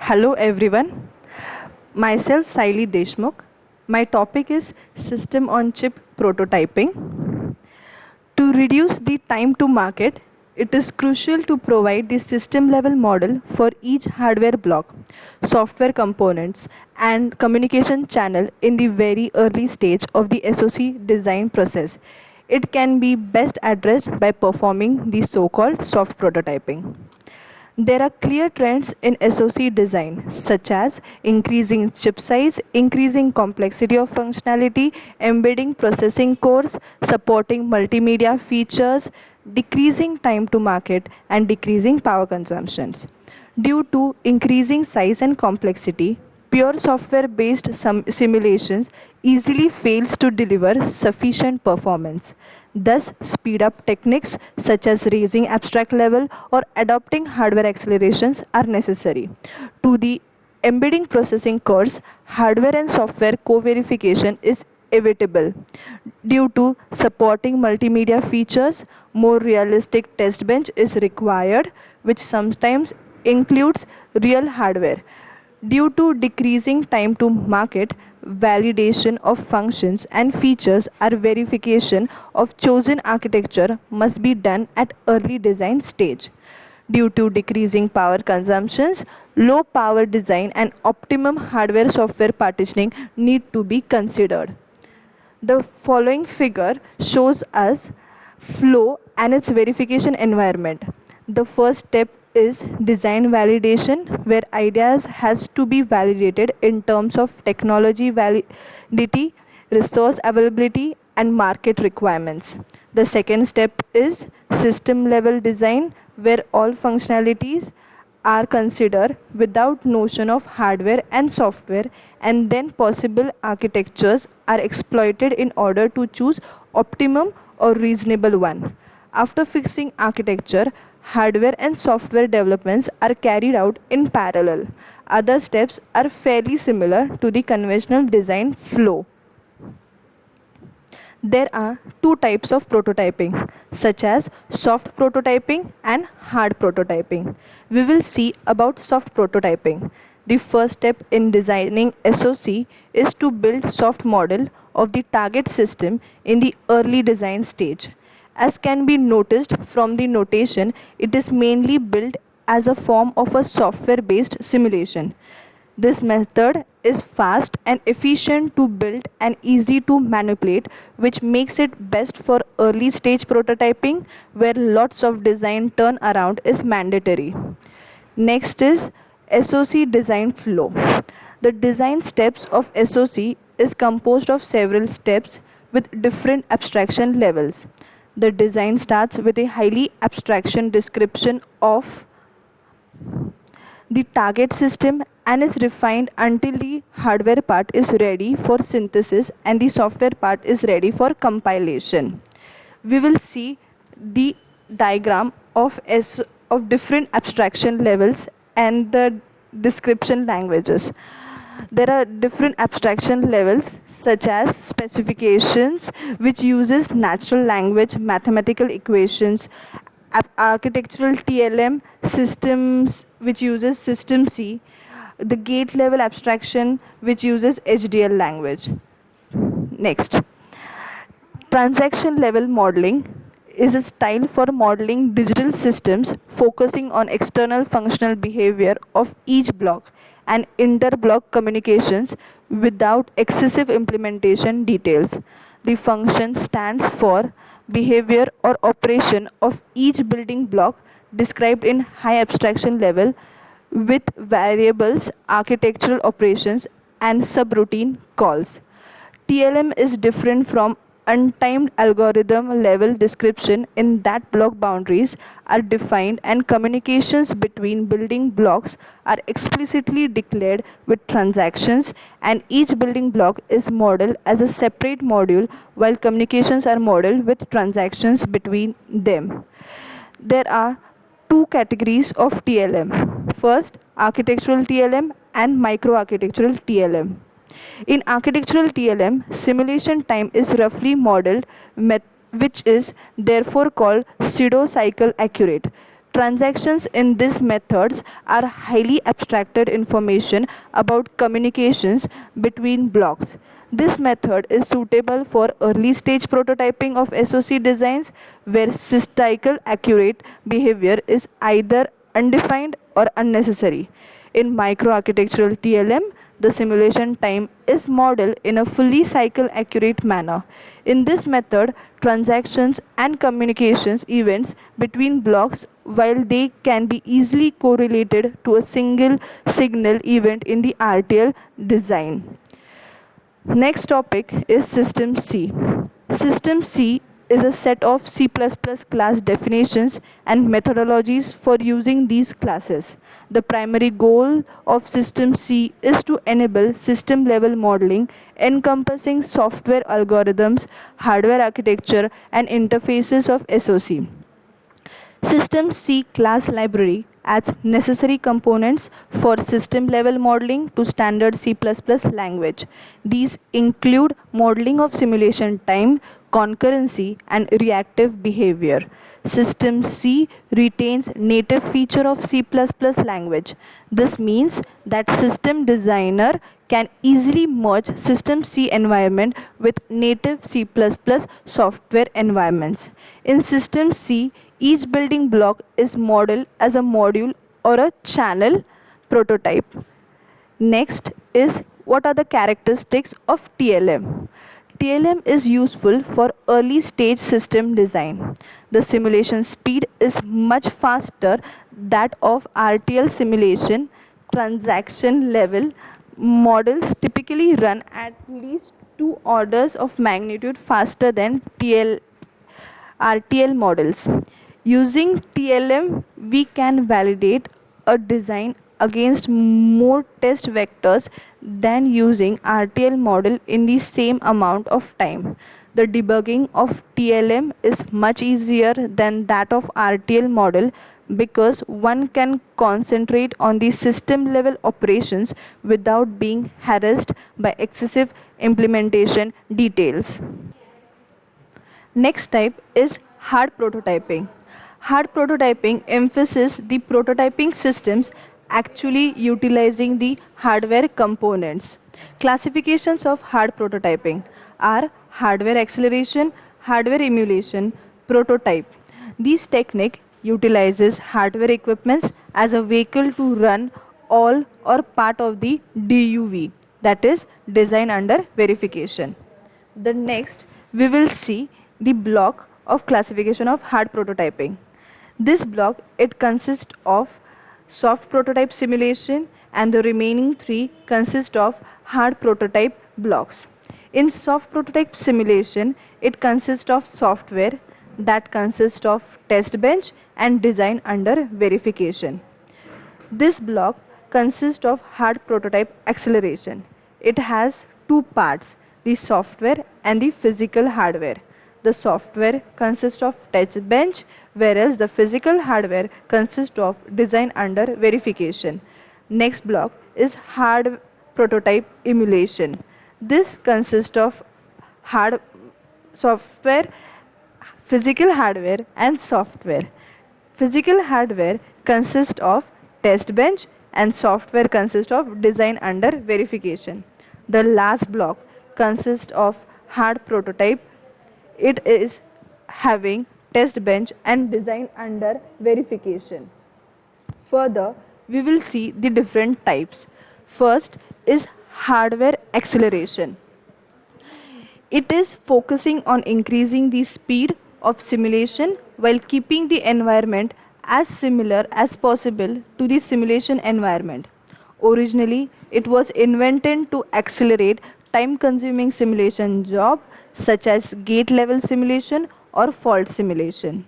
Hello everyone, myself Saili Deshmukh. My topic is System on Chip Prototyping. To reduce the time to market, it is crucial to provide the system level model for each hardware block, software components, and communication channel in the very early stage of the SOC design process. It can be best addressed by performing the so called soft prototyping. There are clear trends in SoC design, such as increasing chip size, increasing complexity of functionality, embedding processing cores, supporting multimedia features, decreasing time to market, and decreasing power consumptions. Due to increasing size and complexity, pure software based simulations easily fails to deliver sufficient performance. Thus, speed up techniques such as raising abstract level or adopting hardware accelerations are necessary. To the embedding processing cores, hardware and software co-verification is inevitable. Due to supporting multimedia features, more realistic test bench is required, which sometimes includes real hardware. Due to decreasing time to market, validation of functions and features or verification of chosen architecture must be done at early design stage. Due to decreasing power consumptions, low power design and optimum hardware software partitioning need to be considered. The following figure shows us flow and its verification environment. The first step is design validation, where ideas has to be validated in terms of technology validity, resource availability and market requirements. The second step is system level design, where all functionalities are considered without notion of hardware and software, and then possible architectures are exploited in order to choose optimum or reasonable one. After fixing architecture, hardware and software developments are carried out in parallel. Other steps are fairly similar to the conventional design flow. There are two types of prototyping, such as soft prototyping and hard prototyping. We will see about soft prototyping. The first step in designing SoC is to build soft model of the target system in the early design stage. As can be noticed from the notation, it is mainly built as a form of a software based simulation. This method is fast and efficient to build and easy to manipulate, which makes it best for early stage prototyping where lots of design turnaround is mandatory. Next is SoC design flow. The design steps of SoC is composed of several steps with different abstraction levels. The design starts with a highly abstraction description of the target system and is refined until the hardware part is ready for synthesis and the software part is ready for compilation. We will see the diagram of different abstraction levels and the description languages. There are different abstraction levels such as specifications, which uses natural language mathematical equations, architectural TLM systems, which uses system C, the gate level abstraction, which uses HDL language. Next, transaction level modeling is a style for modeling digital systems focusing on external functional behavior of each block and inter-block communications without excessive implementation details. The function stands for behavior or operation of each building block described in high abstraction level with variables, architectural operations, and subroutine calls. TLM is different from untimed algorithm level description in that block boundaries are defined and communications between building blocks are explicitly declared with transactions, and each building block is modeled as a separate module while communications are modeled with transactions between them. There are two categories of TLM. First, architectural TLM and microarchitectural TLM. In architectural TLM, simulation time is roughly modeled, which is therefore called pseudo-cycle accurate. Transactions in these methods are highly abstracted information about communications between blocks. This method is suitable for early stage prototyping of SOC designs where statistical accurate behavior is either undefined or unnecessary. In microarchitectural TLM, the simulation time is modeled in a fully cycle accurate manner. In this method, transactions and communications events between blocks, while they can be easily correlated to a single signal event in the RTL design. Next topic is System C. System C is a set of C++ class definitions and methodologies for using these classes. The primary goal of System C is to enable system level modeling encompassing software algorithms, hardware architecture, and interfaces of SOC. System C class library adds necessary components for system level modeling to standard C++ language. These include modeling of simulation time, concurrency, and reactive behavior. System C retains native feature of C++ language. This means that system designer can easily merge System C environment with native C++ software environments. In System C, each building block is modeled as a module or a channel prototype. Next is what are the characteristics of TLM. TLM is useful for early stage system design. The simulation speed is much faster that of RTL simulation. Transaction level models typically run at least 2 orders of magnitude faster than RTL models. Using TLM, we can validate a design against more test vectors than using RTL model in the same amount of time. The debugging of TLM is much easier than that of RTL model because one can concentrate on the system level operations without being harassed by excessive implementation details. Next type is hard prototyping. Hard prototyping emphasizes the prototyping systems actually utilizing the hardware components. Classifications of hard prototyping are hardware acceleration, hardware emulation, prototype. This technique utilizes hardware equipments as a vehicle to run all or part of the DUV, that is design under verification. The next we will see the block of classification of hard prototyping. This block it consists of soft prototype simulation and the remaining 3 consist of hard prototype blocks. In soft prototype simulation, it consists of software that consists of test bench and design under verification. This block consists of hard prototype acceleration. It has 2 parts, the software and the physical hardware. The software consists of test bench, whereas the physical hardware consists of design under verification. Next block is hard prototype emulation. This consists of hard software, physical hardware and software. Physical hardware consists of test bench and software consists of design under verification. The last block consists of hard prototype. It is having test bench and design under verification. Further, we will see the different types. First is hardware acceleration. It is focusing on increasing the speed of simulation while keeping the environment as similar as possible to the simulation environment. Originally, it was invented to accelerate time-consuming simulation job such as gate level simulation or fault simulation.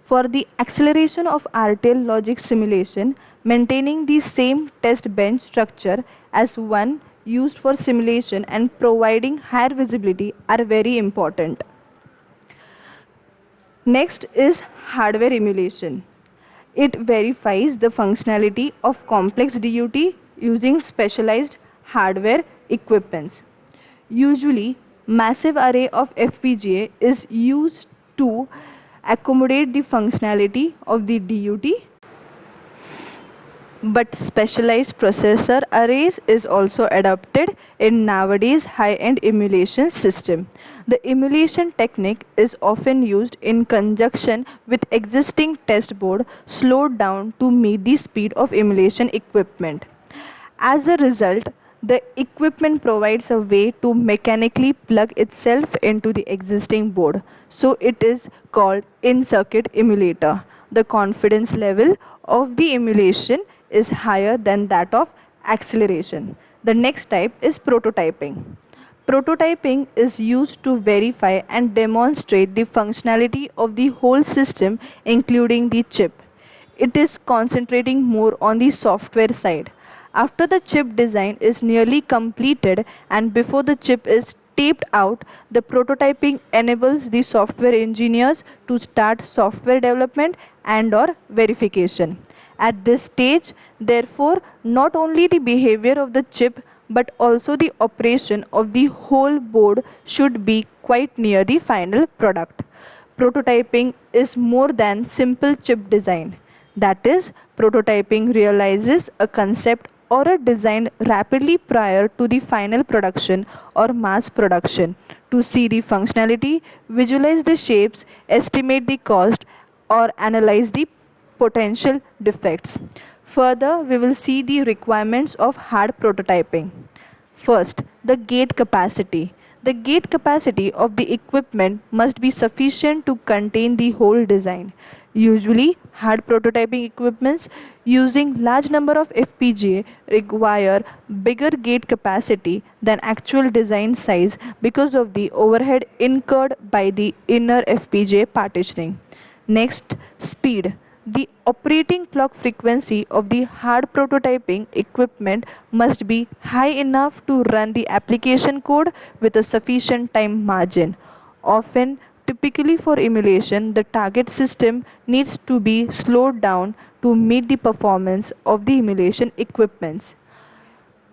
For the acceleration of RTL logic simulation, maintaining the same test bench structure as one used for simulation and providing higher visibility are very important. Next is hardware emulation. It verifies the functionality of complex DUT using specialized hardware equipments. Usually, massive array of FPGA is used to accommodate the functionality of the DUT, but specialized processor arrays is also adopted in nowadays high-end emulation system. The emulation technique is often used in conjunction with existing test board slowed down to meet the speed of emulation equipment. As a result, the equipment provides a way to mechanically plug itself into the existing board. So it is called in-circuit emulator. The confidence level of the emulation is higher than that of acceleration. The next type is prototyping. Prototyping is used to verify and demonstrate the functionality of the whole system, including the chip. It is concentrating more on the software side. After the chip design is nearly completed and before the chip is taped out, the prototyping enables the software engineers to start software development and or verification. At this stage, therefore, not only the behavior of the chip but also the operation of the whole board should be quite near the final product. Prototyping is more than simple chip design. That is, prototyping realizes a concept or a design rapidly prior to the final production or mass production to see the functionality, visualize the shapes, estimate the cost, or analyze the potential defects. Further, we will see the requirements of hard prototyping. First, the gate capacity. The gate capacity of the equipment must be sufficient to contain the whole design. Usually, hard prototyping equipments using large number of FPGA require bigger gate capacity than actual design size because of the overhead incurred by the inner FPGA partitioning. Next, speed. The operating clock frequency of the hard prototyping equipment must be high enough to run the application code with a sufficient time margin. Often, typically for emulation, the target system needs to be slowed down to meet the performance of the emulation equipments.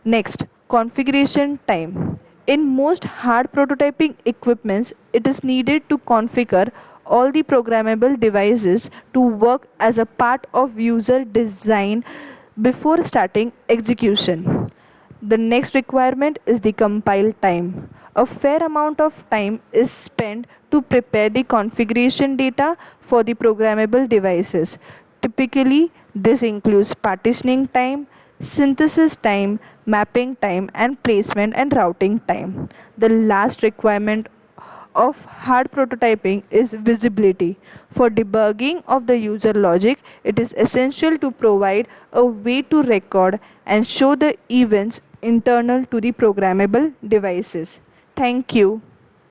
Next, configuration time. In most hard prototyping equipments, it is needed to configure all the programmable devices to work as a part of user design before starting execution. The next requirement is the compile time. A fair amount of time is spent to prepare the configuration data for the programmable devices. Typically, this includes partitioning time, synthesis time, mapping time, and placement and routing time. The last requirement of hard prototyping is visibility. For debugging of the user logic, it is essential to provide a way to record and show the events internal to the programmable devices. Thank you.